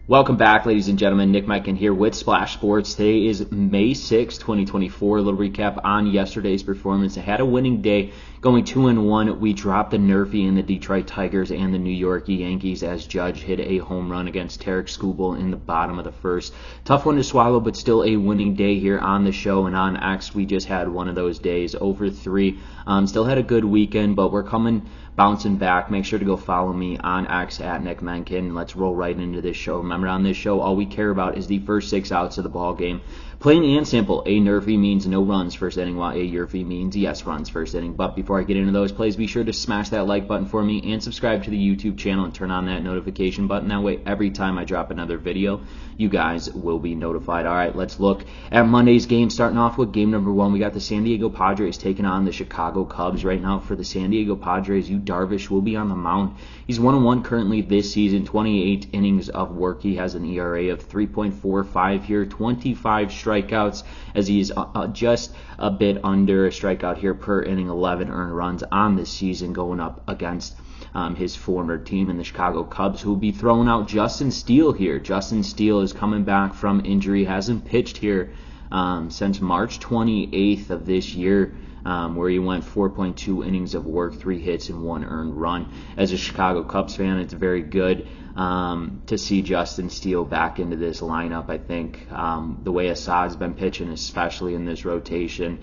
Welcome back, ladies and gentlemen. Nick Menken here with Splash Sports. Today is May 6, 2024. A little recap on yesterday's performance. I had a winning day going 2-1. We dropped the NRFI and the Detroit Tigers and the New York Yankees as Judge hit a home run against Tarek Skubal in the bottom of the first. Tough one to swallow, but still a winning day here on the show. And on X, we just had one of those days, over 3. Still had a good weekend, but we're bouncing back. Make sure to go follow me on X at Nick Menken. Let's roll right into this show. Remember, on this show, all we care about is the first 6 outs of the ball game. Plain and simple, a NRFI means no runs first inning, while a YRFI means yes runs first inning. But before I get into those plays, be sure to smash that like button for me and subscribe to the YouTube channel and turn on that notification button. That way, every time I drop another video, you guys will be notified. All right, let's look at Monday's game. Starting off with game number 1, we got the San Diego Padres taking on the Chicago Cubs. Right now, for the San Diego Padres, Yu Darvish will be on the mound. He's 1-1 currently this season, 28 innings of work. He has an ERA of 3.45 here, 25 strikeouts, as he's just a bit under a strikeout here per inning, 11 earned runs on this season, going up against his former team in the Chicago Cubs, who will be throwing out Justin Steele here. Justin Steele is coming back from injury, hasn't pitched here since March 28th of this year, where he went 4.2 innings of work, 3 hits, and 1 earned run. As a Chicago Cubs fan, it's very good to see Justin Steele back into this lineup. I think the way Assad's been pitching, especially in this rotation,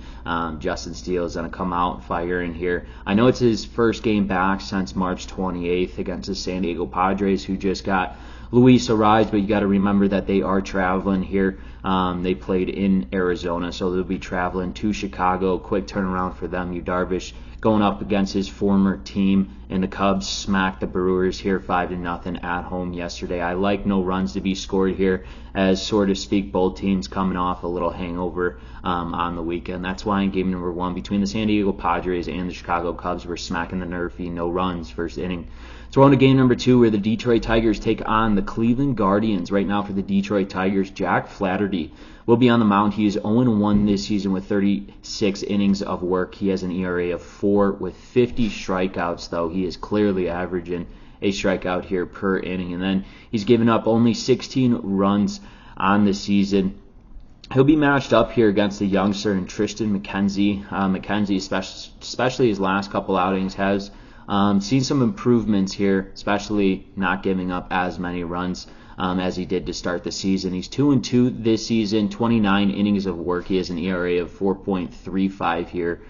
Justin Steele is going to come out firing here. I know it's his first game back since March 28th against the San Diego Padres, who just got Luis Arraez, but you got to remember that they are traveling here. They played in Arizona, so they'll be traveling to Chicago. Quick turnaround for them. Yu Darvish going up against his former team, and the Cubs smacked the Brewers here 5-0 at home yesterday. I like no runs to be scored here, as so to speak, both teams coming off a little hangover on the weekend. That's why in game number 1 between the San Diego Padres and the Chicago Cubs, we're smacking the NRFI, no runs first inning. So we're on to game number 2, where the Detroit Tigers take on the Cleveland Guardians. Right now for the Detroit Tigers, Jack Flaherty will be on the mound. He is 0-1 this season with 36 innings of work. He has an ERA of 4 with 50 strikeouts, though. He is clearly averaging a strikeout here per inning. And then he's given up only 16 runs on the season. He'll be matched up here against the youngster and Tristan McKenzie. McKenzie, especially his last couple outings, has seen some improvements here, especially not giving up as many runs as he did to start the season. He's 2-2 this season, 29 innings of work. He has an ERA of 4.35 here.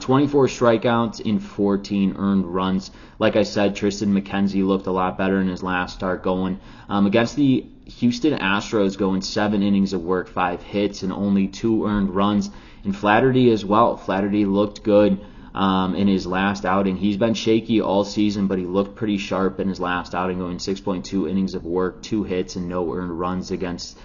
24 strikeouts in 14 earned runs. Like I said, Tristan McKenzie looked a lot better in his last start, going against the Houston Astros, going 7 innings of work, 5 hits, and only 2 earned runs. And Flaherty as well. Flaherty looked good in his last outing. He's been shaky all season, but he looked pretty sharp in his last outing, going 6.2 innings of work, 2 hits, and no earned runs against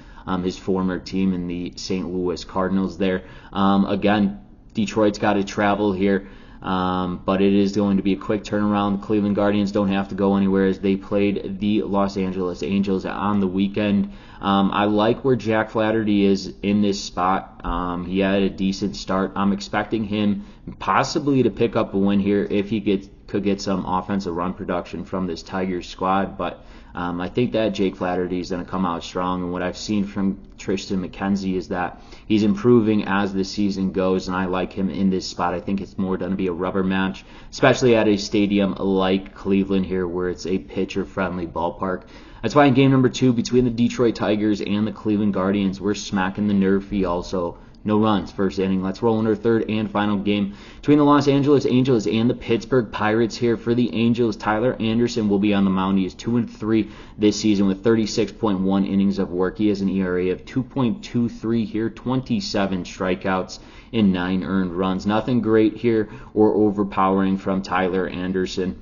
his former team in the St. Louis Cardinals there. Again, Detroit's got to travel here, but it is going to be a quick turnaround. The Cleveland Guardians don't have to go anywhere, as they played the Los Angeles Angels on the weekend. I like where Jack Flaherty is in this spot. He had a decent start. I'm expecting him possibly to pick up a win here if he could get some offensive run production from this Tigers squad, but I think that Jake Flaherty is going to come out strong, and what I've seen from Tristan McKenzie is that he's improving as the season goes, and I like him in this spot. I think it's more going to be a rubber match, especially at a stadium like Cleveland here, where it's a pitcher-friendly ballpark. That's why in game number 2 between the Detroit Tigers and the Cleveland Guardians, we're smacking the NRFI also. No runs first inning. Let's roll into our third and final game between the Los Angeles Angels and the Pittsburgh Pirates here. For the Angels, Tyler Anderson will be on the mound. He is 2-3 this season with 36.1 innings of work. He has an ERA of 2.23 here, 27 strikeouts and 9 earned runs. Nothing great here or overpowering from Tyler Anderson.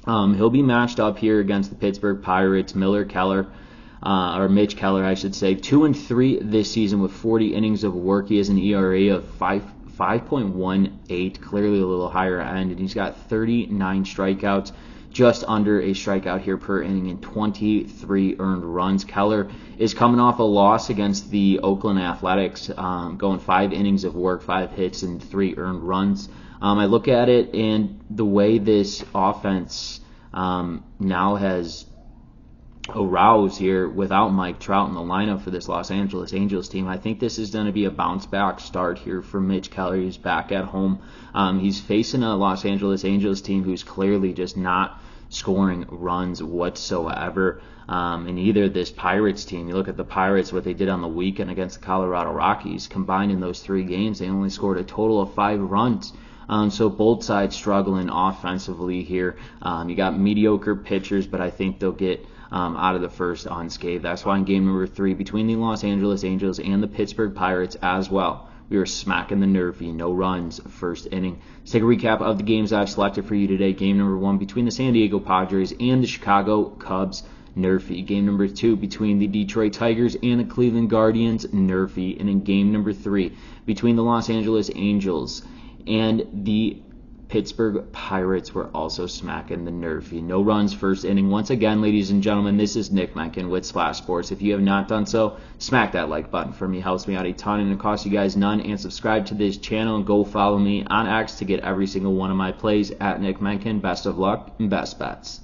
He'll be matched up here against the Pittsburgh Pirates, Mitch Keller, I should say. 2-3 this season with 40 innings of work. He has an ERA of 5.18, clearly a little higher end, and he's got 39 strikeouts, just under a strikeout here per inning, and 23 earned runs. Keller is coming off a loss against the Oakland Athletics, going 5 innings of work, 5 hits, and 3 earned runs. I look at it, and the way this offense now has arouse here without Mike Trout in the lineup for this Los Angeles Angels team. I think this is going to be a bounce-back start here for Mitch Keller, who's back at home. He's facing a Los Angeles Angels team who's clearly just not scoring runs whatsoever. And either this Pirates team, you look at the Pirates, what they did on the weekend against the Colorado Rockies, combined in those 3 games, they only scored a total of 5 runs. So both sides struggling offensively here. You got mediocre pitchers, but I think they'll get out of the first unscathed. That's why in game number 3, between the Los Angeles Angels and the Pittsburgh Pirates as well, we were smacking the NRFI, no runs, first inning. Let's take a recap of the games I've selected for you today. Game number 1 between the San Diego Padres and the Chicago Cubs, NRFI. Game number 2 between the Detroit Tigers and the Cleveland Guardians, NRFI. And in game number 3 between the Los Angeles Angels and the Pittsburgh Pirates, were also smacking the NRFI. No runs, first inning. Once again, ladies and gentlemen, this is Nick Menken with Splash Sports. If you have not done so, smack that like button for me. It helps me out a ton and it costs you guys none. And subscribe to this channel and go follow me on X to get every single one of my plays at Nick Menken. Best of luck and best bets.